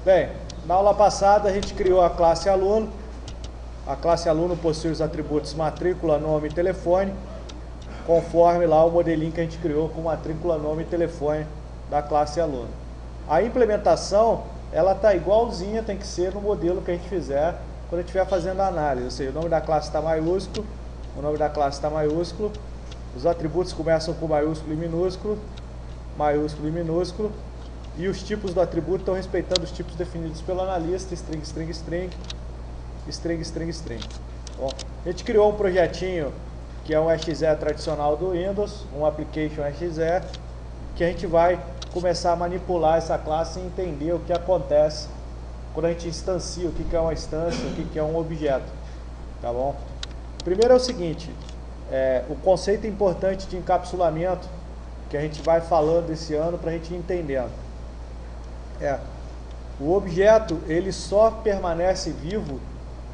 Bem, na aula passada a gente criou a classe aluno. A classe aluno possui os atributos matrícula, nome e telefone, conforme lá o modelinho que a gente criou com matrícula, nome e telefone da classe aluno. A implementação, ela está igualzinha, tem que ser no modelo que a gente fizer quando a gente estiver fazendo a análise. Ou seja, o nome da classe está maiúsculo, o nome da classe está maiúsculo, os atributos começam com maiúsculo e minúsculo, e os tipos do atributo estão respeitando os tipos definidos pelo analista, string, string, string, string, string, string. Bom, a gente criou um projetinho que é um exe tradicional do Windows, um application exe, que a gente vai começar a manipular essa classe e entender o que acontece quando a gente instancia, o que é uma instância, o que é um objeto, tá bom? Primeiro é o seguinte, o conceito importante de encapsulamento que a gente vai falando esse ano para a gente ir entendendo. O objeto, ele só permanece vivo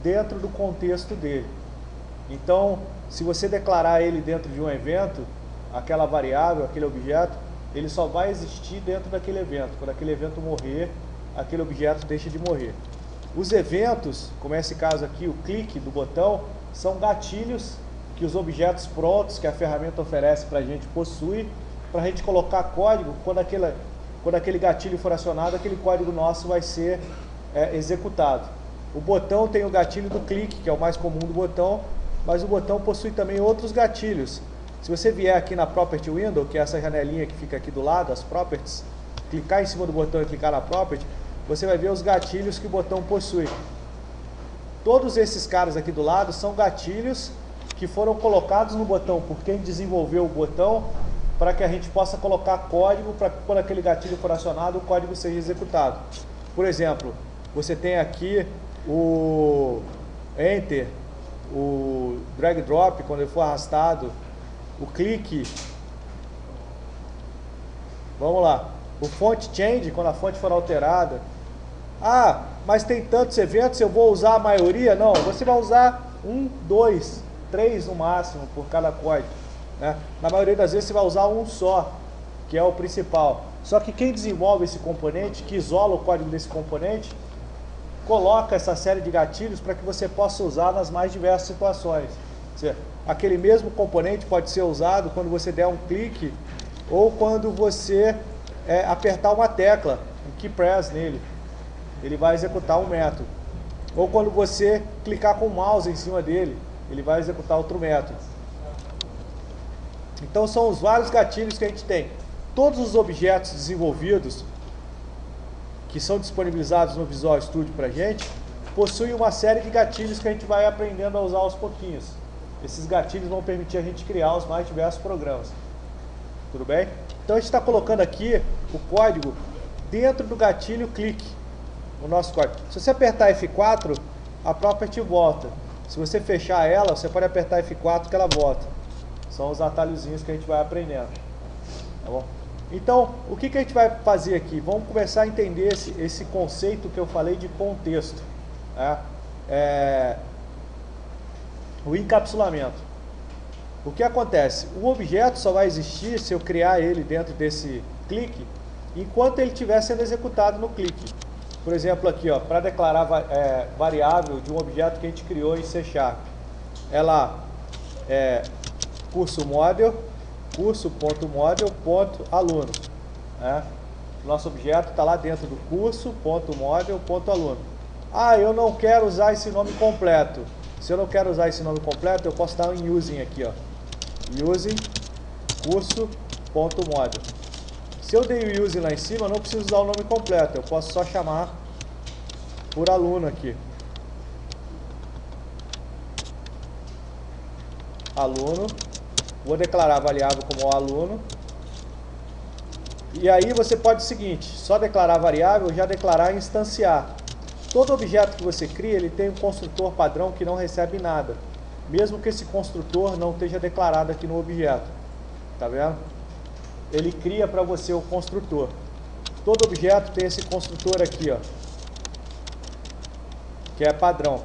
dentro do contexto dele. Então, se você declarar ele dentro de um evento, aquela variável, aquele objeto, ele só vai existir dentro daquele evento. Quando aquele evento morrer, aquele objeto deixa de morrer. Os eventos, como é esse caso aqui, o clique do botão, são gatilhos que os objetos prontos que a ferramenta oferece para a gente possui, para a gente colocar código. Quando aquele gatilho for acionado, aquele código nosso vai ser executado. O botão tem o gatilho do clique, que é o mais comum do botão, mas o botão possui também outros gatilhos. Se você vier aqui na Property Window, que é essa janelinha que fica aqui do lado, as Properties, clicar em cima do botão e clicar na Property, você vai ver os gatilhos que o botão possui. Todos esses caras aqui do lado são gatilhos que foram colocados no botão por quem desenvolveu o botão, para que a gente possa colocar código para que quando aquele gatilho for acionado, o código seja executado. Por exemplo, você tem aqui o Enter, o Drag Drop, quando ele for arrastado, o clique, vamos lá, o Font Change, quando a fonte for alterada. Ah, mas tem tantos eventos, eu vou usar a maioria? Não, você vai usar 1, 2, 3 no máximo por cada código. Na maioria das vezes você vai usar um só, que é o principal. Só que quem desenvolve esse componente, que isola o código desse componente, coloca essa série de gatilhos para que você possa usar nas mais diversas situações. Ou seja, aquele mesmo componente pode ser usado quando você der um clique ou quando você apertar uma tecla, um key press nele. Ele vai executar um método. Ou quando você clicar com o mouse em cima dele, ele vai executar outro método. Então são os vários gatilhos que a gente tem. Todos os objetos desenvolvidos que são disponibilizados no Visual Studio para a gente, possuem uma série de gatilhos que a gente vai aprendendo a usar aos pouquinhos. Esses gatilhos vão permitir a gente criar os mais diversos programas. Tudo bem? Então a gente está colocando aqui o código dentro do gatilho clique, o nosso código. Se você apertar F4, a property volta. Se você fechar ela, você pode apertar F4 que ela volta. São os atalhozinhos que a gente vai aprendendo. Tá bom? Então, o que a gente vai fazer aqui? Vamos começar a entender esse conceito que eu falei de contexto. O encapsulamento. O que acontece? O objeto só vai existir se eu criar ele dentro desse clique, enquanto ele estiver sendo executado no clique. Por exemplo, aqui, para declarar variável de um objeto que a gente criou em C#. Ela curso model, curso.model.aluno. Nosso objeto está lá dentro do curso.model.aluno. Ah, eu não quero usar esse nome completo. Se eu não quero usar esse nome completo, eu posso dar um using aqui, using curso.model. Se eu dei o using lá em cima, eu não preciso usar o nome completo, eu posso só chamar por aluno aqui. Aluno. Vou declarar a variável como aluno. E aí você pode o seguinte, só declarar a variável, já declarar e instanciar. Todo objeto que você cria, ele tem um construtor padrão que não recebe nada, mesmo que esse construtor não esteja declarado aqui no objeto. Tá vendo? Ele cria para você o construtor. Todo objeto tem esse construtor aqui, que é padrão.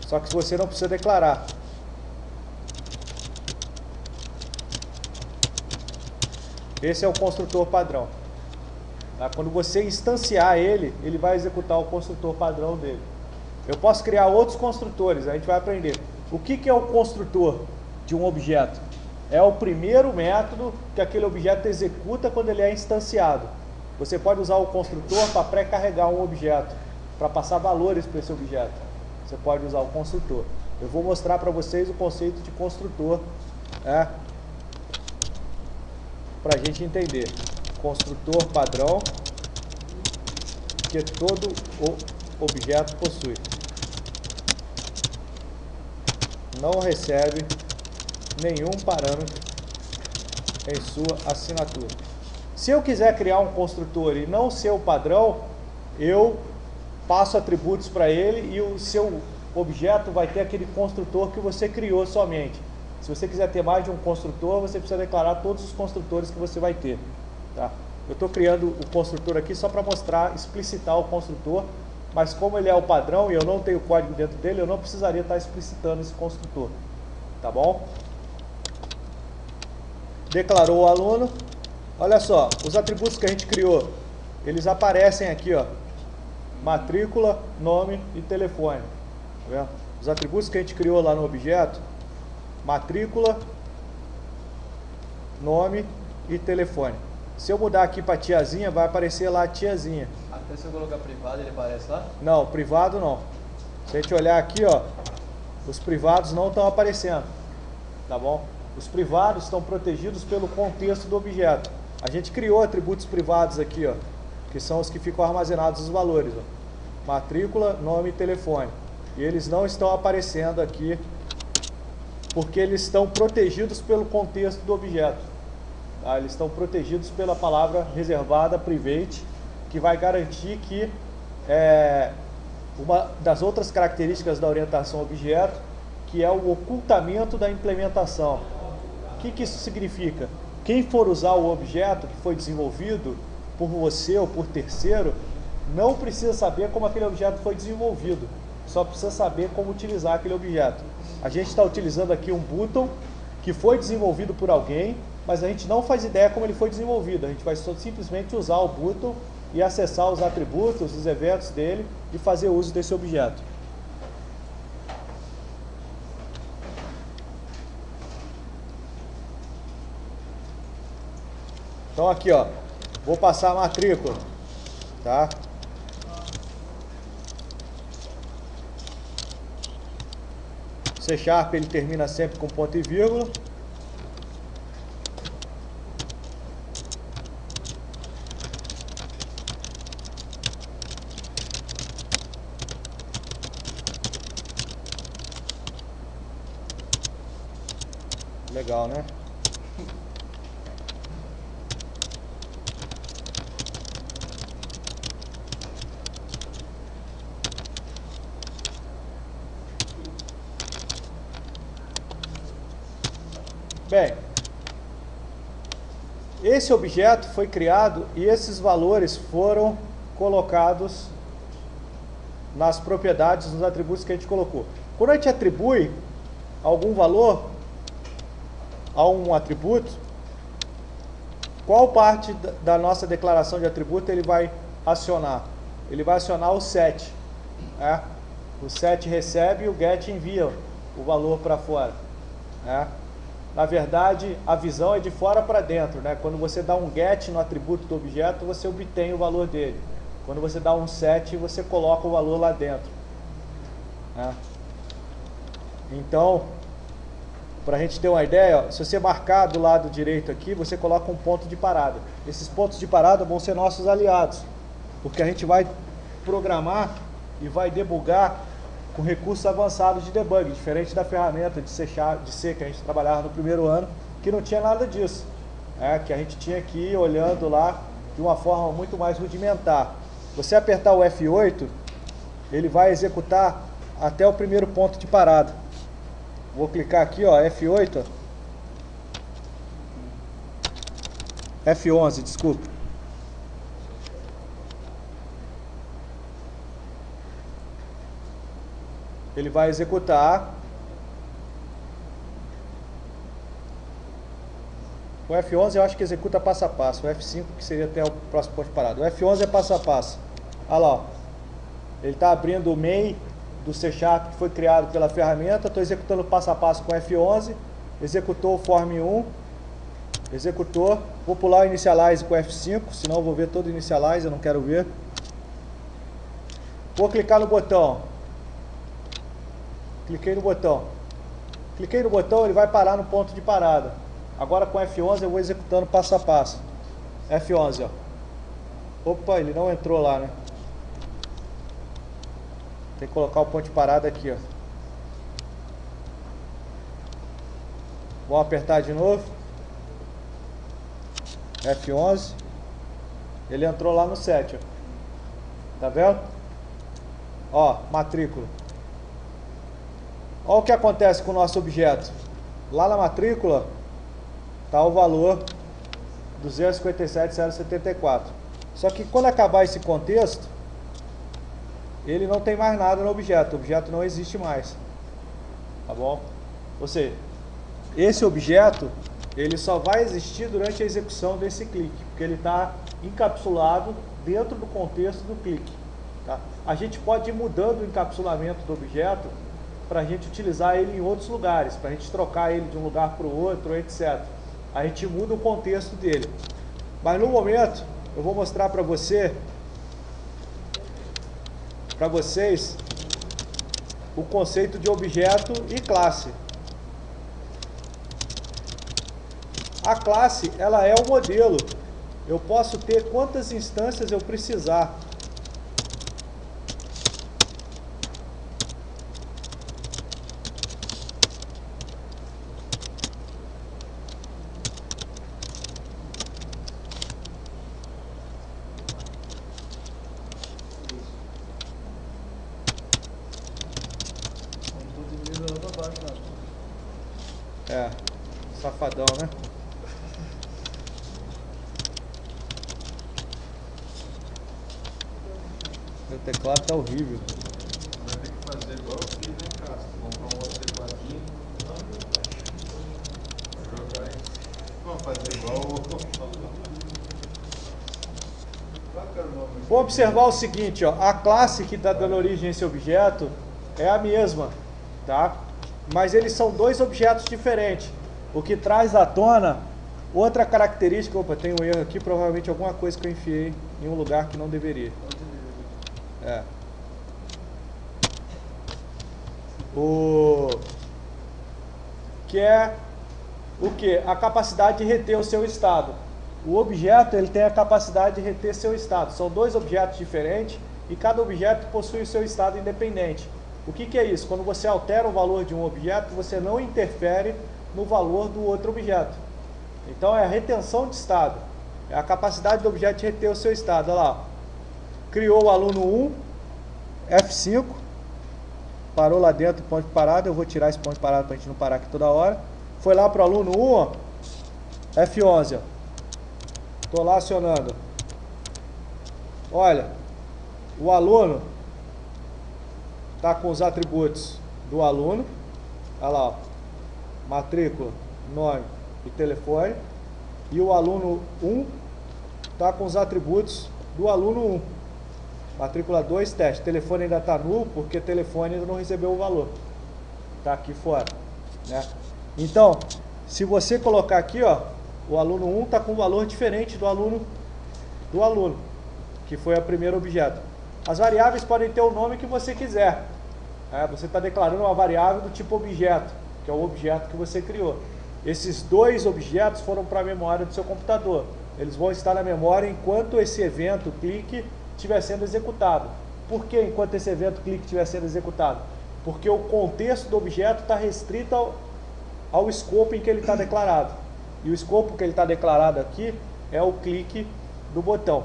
Só que você não precisa declarar. Esse é o construtor padrão. Tá? Quando você instanciar ele, ele vai executar o construtor padrão dele. Eu posso criar outros construtores, a gente vai aprender. O que é o construtor de um objeto? É o primeiro método que aquele objeto executa quando ele é instanciado. Você pode usar o construtor para pré-carregar um objeto, para passar valores para esse objeto. Você pode usar o construtor. Eu vou mostrar para vocês o conceito de construtor, para a gente entender. Construtor padrão que todo o objeto possui. Não recebe nenhum parâmetro em sua assinatura. Se eu quiser criar um construtor e não ser o padrão, eu passo atributos para ele e o seu objeto vai ter aquele construtor que você criou somente. Se você quiser ter mais de um construtor, você precisa declarar todos os construtores que você vai ter. Tá? Eu estou criando o construtor aqui só para mostrar, explicitar o construtor, mas como ele é o padrão e eu não tenho código dentro dele, eu não precisaria estar explicitando esse construtor. Tá bom? Declarou o aluno. Olha só, os atributos que a gente criou, eles aparecem aqui, ó. Matrícula, nome e telefone. Tá vendo? Os atributos que a gente criou lá no objeto, matrícula, nome e telefone. Se eu mudar aqui para tiazinha, vai aparecer lá a tiazinha. Até se eu colocar privado, ele aparece lá? Não, privado não. Se a gente olhar aqui, ó, os privados não estão aparecendo. Tá bom? Os privados estão protegidos pelo contexto do objeto. A gente criou atributos privados aqui, ó, que são os que ficam armazenados os valores, ó. Matrícula, nome e telefone. E eles não estão aparecendo aqui porque eles estão protegidos pelo contexto do objeto. Tá? Eles estão protegidos pela palavra reservada, private, que vai garantir que uma das outras características da orientação a objeto, que é o ocultamento da implementação. O que isso significa? Quem for usar o objeto que foi desenvolvido por você ou por terceiro, não precisa saber como aquele objeto foi desenvolvido, só precisa saber como utilizar aquele objeto. A gente está utilizando aqui um button que foi desenvolvido por alguém, mas a gente não faz ideia como ele foi desenvolvido. A gente vai simplesmente usar o button e acessar os atributos, os eventos dele e fazer uso desse objeto. Então aqui, ó, vou passar a matrícula, tá? C# ele termina sempre com ponto e vírgula. Legal, né? Bem, esse objeto foi criado e esses valores foram colocados nas propriedades, nos atributos que a gente colocou. Quando a gente atribui algum valor a um atributo, qual parte da nossa declaração de atributo ele vai acionar? Ele vai acionar o set. Né? O set recebe e o get envia o valor para fora. Né? Na verdade, a visão é de fora para dentro, né? Quando você dá um get no atributo do objeto, você obtém o valor dele. Quando você dá um set, você coloca o valor lá dentro. Né? Então, para a gente ter uma ideia, ó, se você marcar do lado direito aqui, você coloca um ponto de parada. Esses pontos de parada vão ser nossos aliados, porque a gente vai programar e vai debugar com recursos avançados de debug, diferente da ferramenta de C que a gente trabalhava no primeiro ano, que não tinha nada disso, que a gente tinha que ir olhando lá de uma forma muito mais rudimentar. Você apertar o F8, ele vai executar até o primeiro ponto de parada. Vou clicar aqui, ó, F8, F11, desculpa. Ele vai executar O F11 eu acho que executa passo a passo. O F5 que seria até o próximo ponto de parada. O F11 é passo a passo. Olha lá, ó. Ele está abrindo o main do C# que foi criado pela ferramenta. Estou executando passo a passo com o F11. Executou o form 1. Executou. Vou pular o initialize com o F5, senão eu vou ver todo o initialize, eu não quero ver. Vou clicar no botão. Cliquei no botão. Cliquei no botão, ele vai parar no ponto de parada. Agora com F11 eu vou executando passo a passo. F11, ó. Opa, ele não entrou lá, né? Tem que colocar o ponto de parada aqui, ó. Vou apertar de novo. F11. Ele entrou lá no 7, ó. Tá vendo? Ó, matrícula. Olha o que acontece com o nosso objeto. Lá na matrícula está o valor 257.074. Só que quando acabar esse contexto, ele não tem mais nada no objeto. O objeto não existe mais. Tá bom? Ou seja, esse objeto ele só vai existir durante a execução desse clique, porque ele está encapsulado dentro do contexto do clique. Tá? A gente pode ir mudando o encapsulamento do objeto para a gente utilizar ele em outros lugares, para a gente trocar ele de um lugar para o outro, etc. A gente muda o contexto dele. Mas no momento, eu vou mostrar para vocês, o conceito de objeto e classe. A classe, ela é o modelo. Eu posso ter quantas instâncias eu precisar. É, safadão, né? Meu teclado tá horrível. Vai ter que fazer igual eu fiz, né, Cássio? Comprar um outro tecladinho. Jogar aí. Vamos fazer igual Vou observar o seguinte, ó, a classe que está dando origem a esse objeto é a mesma, tá? Mas eles são dois objetos diferentes, o que traz à tona outra característica. Opa, tem um erro aqui, provavelmente alguma coisa que eu enfiei em um lugar que não deveria. É. Que é o que? A capacidade de reter o seu estado. O objeto ele tem a capacidade de reter seu estado. São dois objetos diferentes e cada objeto possui o seu estado independente. O que é isso? Quando você altera o valor de um objeto, você não interfere no valor do outro objeto. Então é a retenção de estado. É a capacidade do objeto de reter o seu estado. Olha lá. Criou o aluno 1, F5. Parou lá dentro do ponto de parada. Eu vou tirar esse ponto de parada para a gente não parar aqui toda hora. Foi lá para o aluno 1, ó, F11. Estou lá acionando. Olha, o aluno está com os atributos do aluno. Olha lá, ó, matrícula, nome e telefone. E o aluno 1 está com os atributos do aluno 1. Matrícula 2, teste. Telefone ainda está nulo, porque telefone ainda não recebeu o valor. Está aqui fora, né? Então, se você colocar aqui, ó, o aluno 1 está com um valor diferente do aluno, que foi o primeiro objeto. As variáveis podem ter o nome que você quiser. Você está declarando uma variável do tipo objeto, que é o objeto que você criou. Esses dois objetos foram para a memória do seu computador. Eles vão estar na memória enquanto esse evento clique estiver sendo executado. Por que enquanto esse evento clique estiver sendo executado? Porque o contexto do objeto está restrito ao escopo em que ele está declarado. E o escopo que ele está declarado aqui é o clique do botão.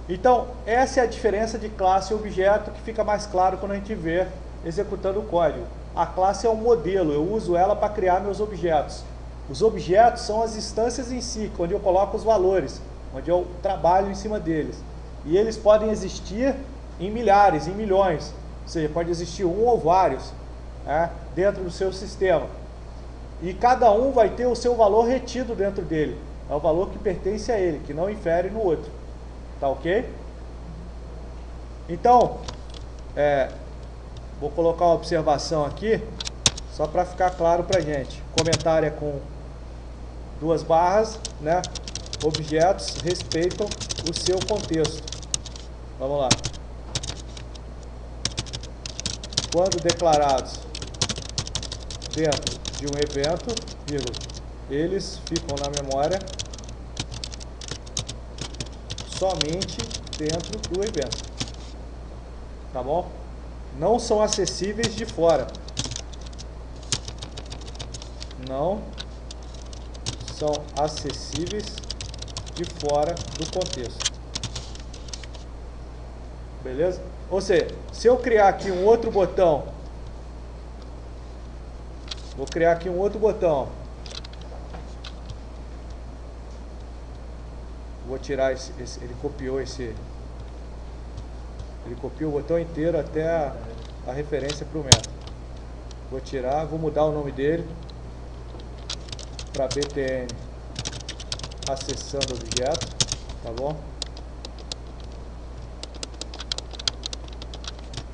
Então, essa é a diferença de classe e objeto, que fica mais claro quando a gente vê executando o código. A classe é um modelo, eu uso ela para criar meus objetos. Os objetos são as instâncias em si, onde eu coloco os valores, onde eu trabalho em cima deles. E eles podem existir em milhares, em milhões. Ou seja, pode existir um ou vários, dentro do seu sistema. E cada um vai ter o seu valor retido dentro dele. É o valor que pertence a ele, que não infere no outro. Tá ok? Então, vou colocar uma observação aqui, só para ficar claro para a gente. Comentário é com 2 barras, né? Objetos respeitam o seu contexto. Vamos lá. Quando declarados dentro de um evento, vírgula, eles ficam na memória somente dentro do evento. Tá bom? Não são acessíveis de fora. Não são acessíveis de fora do contexto. Beleza? Ou seja, se eu criar aqui um outro botão, vou criar aqui um outro botão, vou tirar ele copiou o botão inteiro até a referência para o método. Vou tirar, vou mudar o nome dele para btn acessando objeto, tá bom?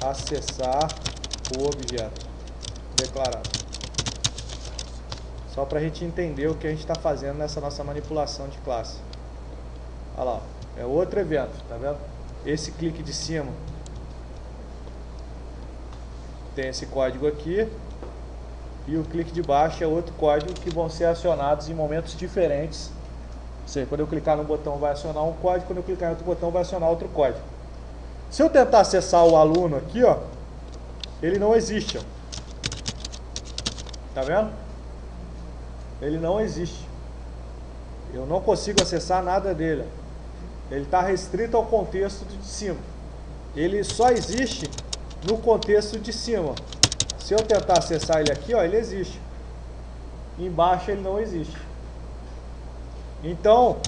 Acessar o objeto declarado. Só para a gente entender o que a gente está fazendo nessa nossa manipulação de classe. Olha lá, é outro evento, tá vendo? Esse clique de cima tem esse código aqui, e o clique de baixo é outro código que vão ser acionados em momentos diferentes. Ou seja, quando eu clicar no botão vai acionar um código, quando eu clicar em outro botão vai acionar outro código. Se eu tentar acessar o aluno aqui, ó, ele não existe, ó. Tá vendo? Ele não existe. Eu não consigo acessar nada dele. Ele está restrito ao contexto de cima. Ele só existe no contexto de cima. Se eu tentar acessar ele aqui, ó, ele existe. Embaixo ele não existe. Então,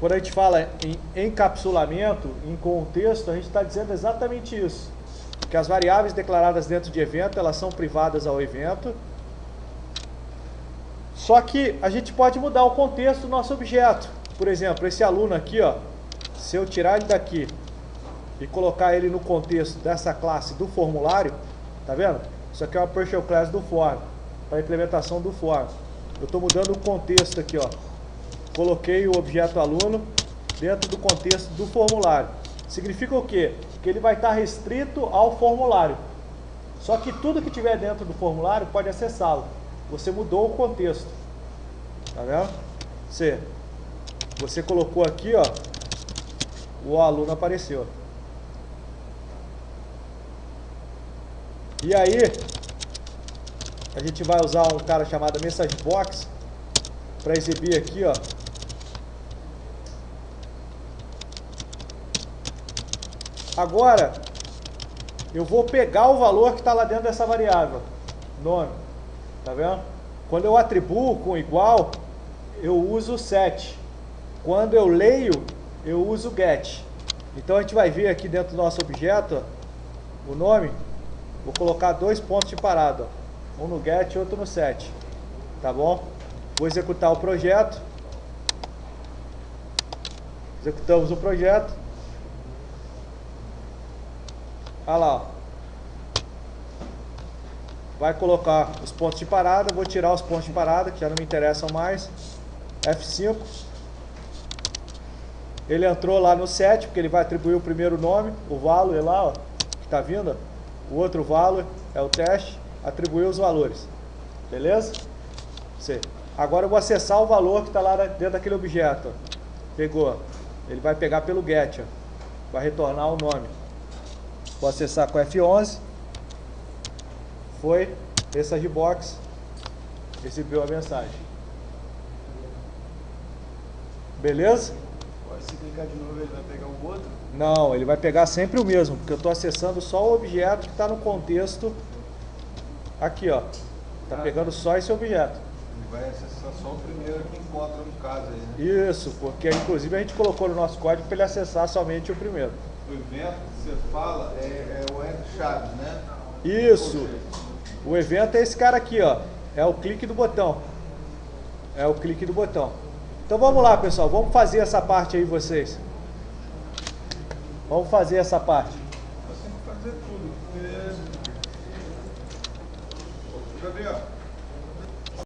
quando a gente fala em encapsulamento, em contexto, a gente está dizendo exatamente isso. Que as variáveis declaradas dentro de evento, elas são privadas ao evento. Só que a gente pode mudar o contexto do nosso objeto. Por exemplo, esse aluno aqui, ó, se eu tirar ele daqui e colocar ele no contexto dessa classe do formulário, tá vendo? Isso aqui é uma partial class do form, para implementação do form. Eu estou mudando o contexto aqui, ó. Coloquei o objeto aluno dentro do contexto do formulário. Significa o quê? Que ele vai estar restrito ao formulário. Só que tudo que tiver dentro do formulário pode acessá-lo. Você mudou o contexto. Tá vendo? Você colocou aqui, ó, o aluno apareceu. E aí, a gente vai usar um cara chamado MessageBox para exibir aqui, ó, agora eu vou pegar o valor que está lá dentro dessa variável, nome, tá vendo? Quando eu atribuo com igual, eu uso set. Quando eu leio, eu uso get. Então a gente vai ver aqui dentro do nosso objeto, ó, o nome, vou colocar 2 pontos de parada, ó, um no get e outro no set, tá bom? Vou executar o projeto. Executamos o projeto. Olha lá, ó. Vai colocar os pontos de parada. Vou tirar os pontos de parada, que já não me interessam mais. F5. Ele entrou lá no set, porque ele vai atribuir o primeiro nome, o valor lá, ó, que está vindo. O outro valor é o teste. Atribuiu os valores. Beleza? Agora eu vou acessar o valor que está lá dentro daquele objeto. Ó. Pegou. Ele vai pegar pelo get. Ó. Vai retornar o nome. Vou acessar com F11. Foi. MessageBox recebeu a mensagem. Beleza? Se clicar de novo, ele vai pegar um outro? Não, ele vai pegar sempre o mesmo, porque eu estou acessando só o objeto que está no contexto aqui, ó. Está pegando só esse objeto. Ele vai acessar só o primeiro que encontra no caso aí, né? Isso, porque inclusive a gente colocou no nosso código para ele acessar somente o primeiro. O evento que você fala é o entre chaves, né? Isso. O evento é esse cara aqui, ó. É o clique do botão. É o clique do botão. Então vamos lá, pessoal. Vamos fazer essa parte aí, vocês. Vamos fazer essa parte. Nós temos que fazer tudo. Gabriel.